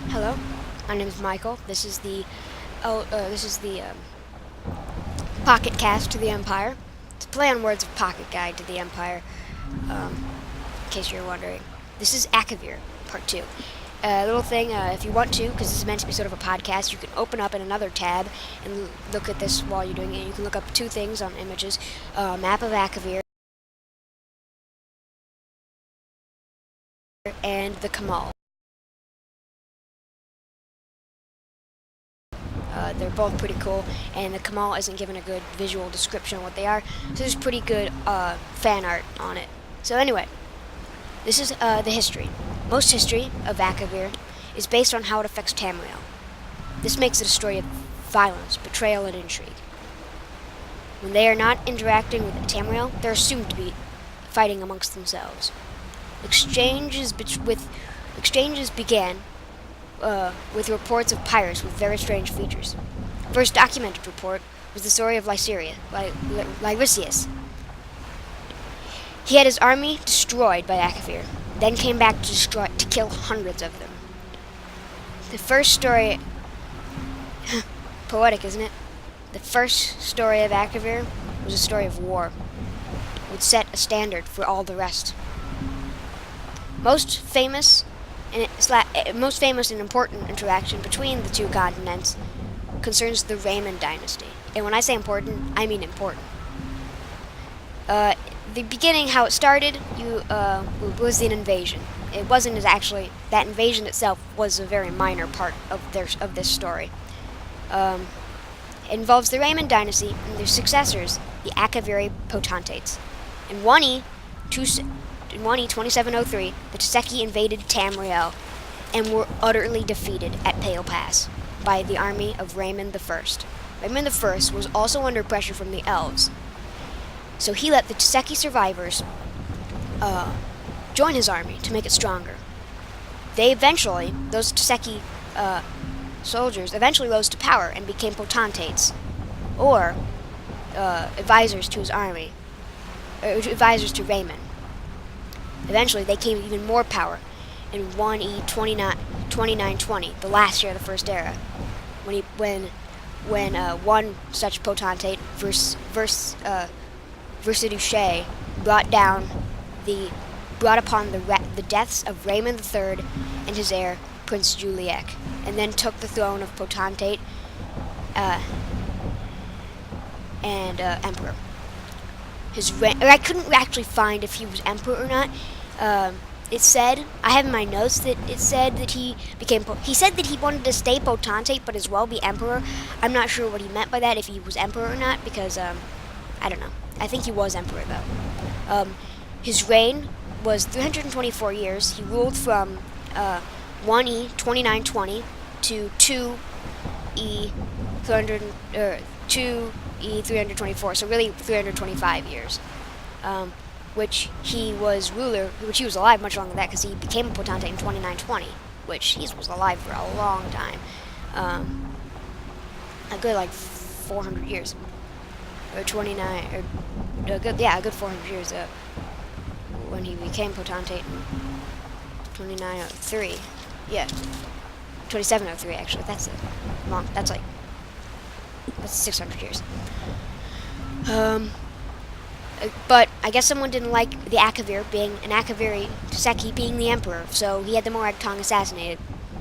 Hello, my name is Michael. This is the Pocket Cast to the Empire. It's a play on words of Pocket Guide to the Empire. In case you're wondering, this is Akavir Part Two. Little thing, if you want to, because this is meant to be sort of a podcast, you can open up in another tab and look at this while you're doing it. You can look up two things on images: map of Akavir and the Kamal. They're both pretty cool, and the Kamal isn't given a good visual description of what they are, so there's pretty good fan art on it. So anyway, this is the history. Most history of Akavir is based on how it affects Tamriel. This makes it a story of violence, betrayal, and intrigue. When they are not interacting with Tamriel, they're assumed to be fighting amongst themselves. Exchanges began with reports of pirates with very strange features. First documented report was the story of Lyrisius. He had his army destroyed by Akavir, then came back to kill hundreds of them. The first story, poetic, isn't it? The first story of Akavir was a story of war. It would set a standard for all the rest. Most famous and important interaction between the two continents concerns the Raymond dynasty. And when I say important, I mean important. The beginning, how it started, was an invasion. It wasn't actually that invasion itself was a very minor part of this story. It involves the Raymond dynasty and their successors, the Akaviri potentates. In 2703, the Tseki invaded Tamriel and were utterly defeated at Pale Pass by the army of Raymond I. Raymond I was also under pressure from the elves, so he let the Tseki survivors join his army to make it stronger. Those Tseki soldiers eventually rose to power and became potentates, or advisors to his army, advisors to Raymond. Eventually, they came even more power in 2920, the last year of the First Era, when one such potentate, Versidushe, brought upon the deaths of Raymond III and his heir, Prince Juliek, and then took the throne of potentate and emperor. I couldn't actually find if he was emperor or not. It said, I have in my notes that it said that he said that he wanted to stay potentate but as well be emperor. I'm not sure what he meant by that, if he was emperor or not, because, I don't know. I think he was emperor, though. His reign was 324 years. He ruled from 1E 2920 to 2E 324, so really 325 years. Which he was alive much longer than that, because he became a potentate in 2920, which he was alive for a long time. A good 400 years. Or 29, a good 400 years when he became potentate in 2903. Yeah. 2703, actually. That's long. That's 600 years. But I guess someone didn't like the Akavir being an Akaviri Tseki being the emperor, so he had the Morag Tong assassinated.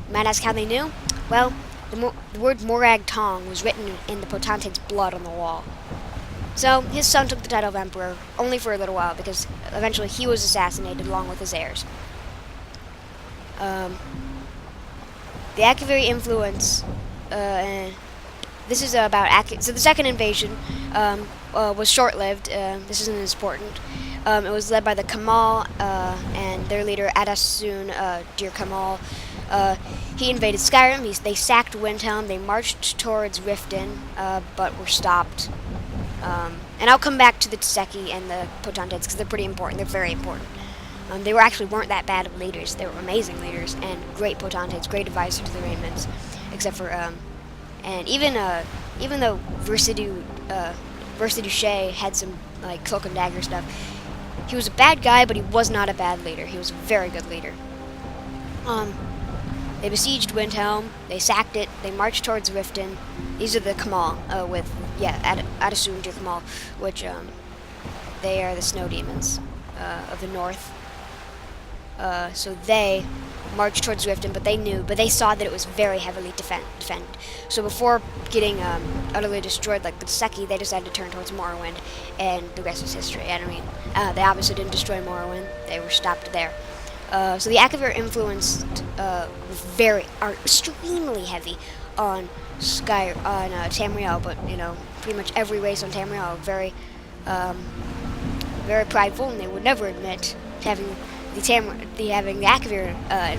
You might ask how they knew? Well, the word Morag Tong was written in the potentate's blood on the wall. So his son took the title of emperor, only for a little while, because eventually he was assassinated along with his heirs. The Akaviri influence, this is about so the second invasion was short-lived. This isn't as important. It was led by the Kamal and their leader Adasun Dir Kamal. He invaded Skyrim. They sacked Windhelm. They marched towards Riften, but were stopped. And I'll come back to the Tseki and the potentates because they're pretty important. They're very important. They weren't that bad of leaders. They were amazing leaders and great potentates, great advisors to the Raymonds, except for and even though Versidushe had some cloak and dagger stuff, he was a bad guy, but he was not a bad leader. He was a very good leader. They besieged Windhelm. They sacked it. They marched towards Riften. These are the Kamal Adasund Kamal, which they are the snow demons of the north. So they marched towards Riften, but they saw that it was very heavily defended. So before getting utterly destroyed like the Seki, they decided to turn towards Morrowind, and the rest is history. They obviously didn't destroy Morrowind; they were stopped there. So the Akavir influenced are extremely heavy on Tamriel, but pretty much every race on Tamriel very very prideful, and they would never admit to having having the Akavir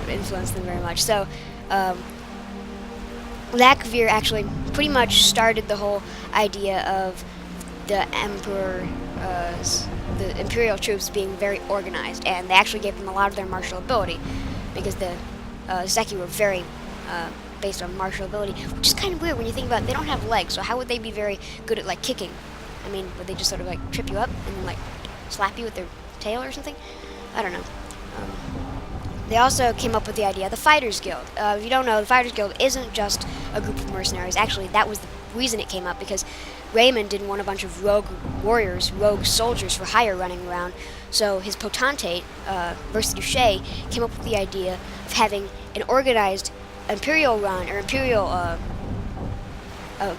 influence them very much. So the Akavir actually pretty much started the whole idea of the the Imperial troops being very organized, and they actually gave them a lot of their martial ability, because the Seki were very based on martial ability, which is kind of weird when you think about it. They don't have legs, so how would they be very good at like kicking? I mean, would they just sort of like trip you up and then like slap you with their tail or something? I don't know. They also came up with the idea of the Fighters Guild. If you don't know, the Fighters Guild isn't just a group of mercenaries. Actually, that was the reason it came up, because Raymond didn't want a bunch of rogue warriors, rogue soldiers for hire running around. So his potentate, Versailles, came up with the idea of having an organized imperial run, or imperial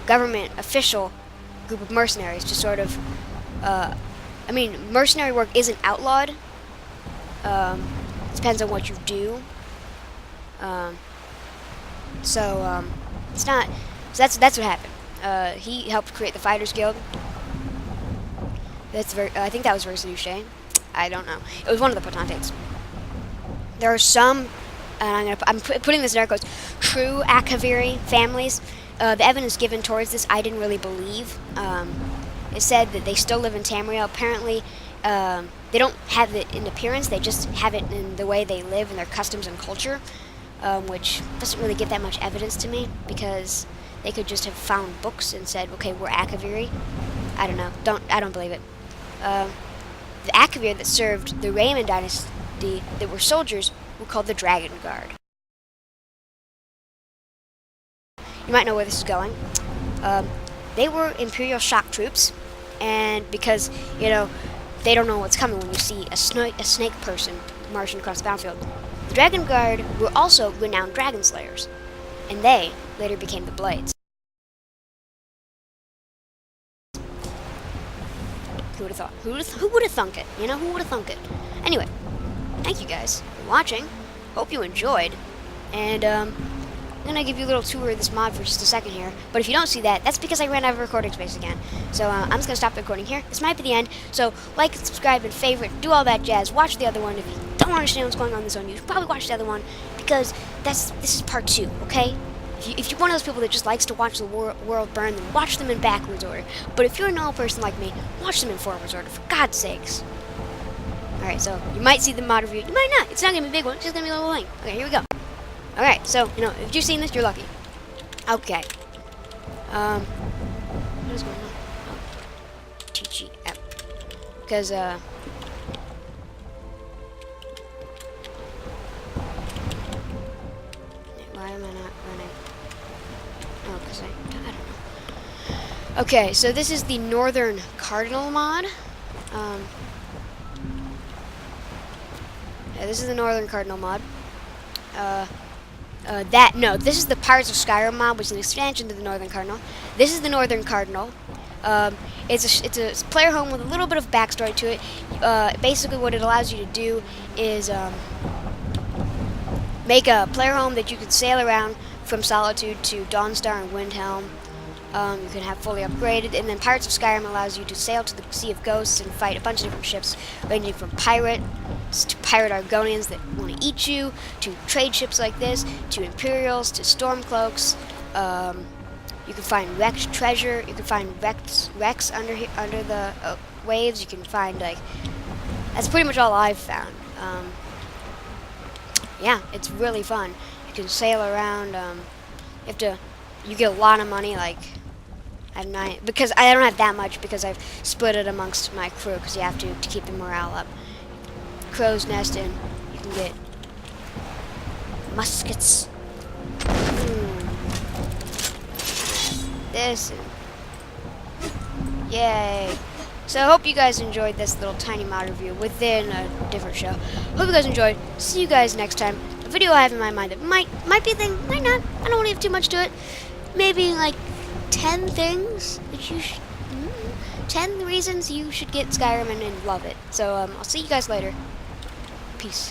government official group of mercenaries to sort of, mercenary work isn't outlawed. Depends on what you do. It's not. So that's what happened. He helped create the Fighters Guild. I think that was Versailles. I don't know. It was one of the potentates. There are some, and I'm putting this in air quotes, true Akaviri families. The evidence given towards this, I didn't really believe. It said that they still live in Tamriel. Apparently, they don't have it in appearance, they just have it in the way they live and their customs and culture, which doesn't really give that much evidence to me, because they could just have found books and said, okay, we're Akaviri. I don't know. I don't believe it. The Akavir that served the Raymond dynasty, that were soldiers, were called the Dragon Guard. You might know where this is going. They were Imperial shock troops, and because, they don't know what's coming when you see a snake person marching across the battlefield. The Dragon Guard were also renowned dragon slayers, and they later became the Blades. Who would have thought? Who would have thunk it? Who would have thunk it? Anyway, thank you guys for watching. Hope you enjoyed, and I'm gonna give you a little tour of this mod for just a second here, but if you don't see that, that's because I ran out of recording space again. So I'm just gonna stop the recording here. This might be the end, so like, subscribe, and favorite, do all that jazz. Watch the other one. If you don't understand what's going on in this one, you should probably watch the other one, because this is part 2, okay? If you're one of those people that just likes to watch the world burn, then watch them in backwards order. But if you're a normal person like me, watch them in forwards order, for God's sakes. Alright, so you might see the mod review, you might not. It's not gonna be a big one, it's just gonna be a little thing. Okay, here we go. Alright, so, if you've seen this, you're lucky. Okay. What is going on? Oh. TGM. Because, why am I not running? Oh, because I don't know. Okay, so this is the Northern Cardinal mod. Yeah, this is the Northern Cardinal mod. This is the Pirates of Skyrim mod, which is an expansion to the Northern Cardinal. This is the Northern Cardinal. It's a player home with a little bit of backstory to it. Basically, what it allows you to do is make a player home that you can sail around from Solitude to Dawnstar and Windhelm. You can have fully upgraded, and then Pirates of Skyrim allows you to sail to the Sea of Ghosts and fight a bunch of different ships, ranging from pirates to pirate Argonians that want to eat you, to trade ships like this, to Imperials, to Stormcloaks. You can find wrecked treasure. You can find wrecks under the waves. You can find that's pretty much all I've found. Yeah, it's really fun. You can sail around. You get a lot of money, because I don't have that much, because I've split it amongst my crew, because you have to keep the morale up. Crow's Nest, and you can get muskets, this. Yay. So I hope you guys enjoyed this little tiny mod review within a different show. Hope you guys enjoyed. See you guys next time. A video I have in my mind that might be a thing, might not. I don't want to have too much to it. Maybe like 10 things that you should... 10 reasons you should get Skyrim and love it. So I'll see you guys later. Peace.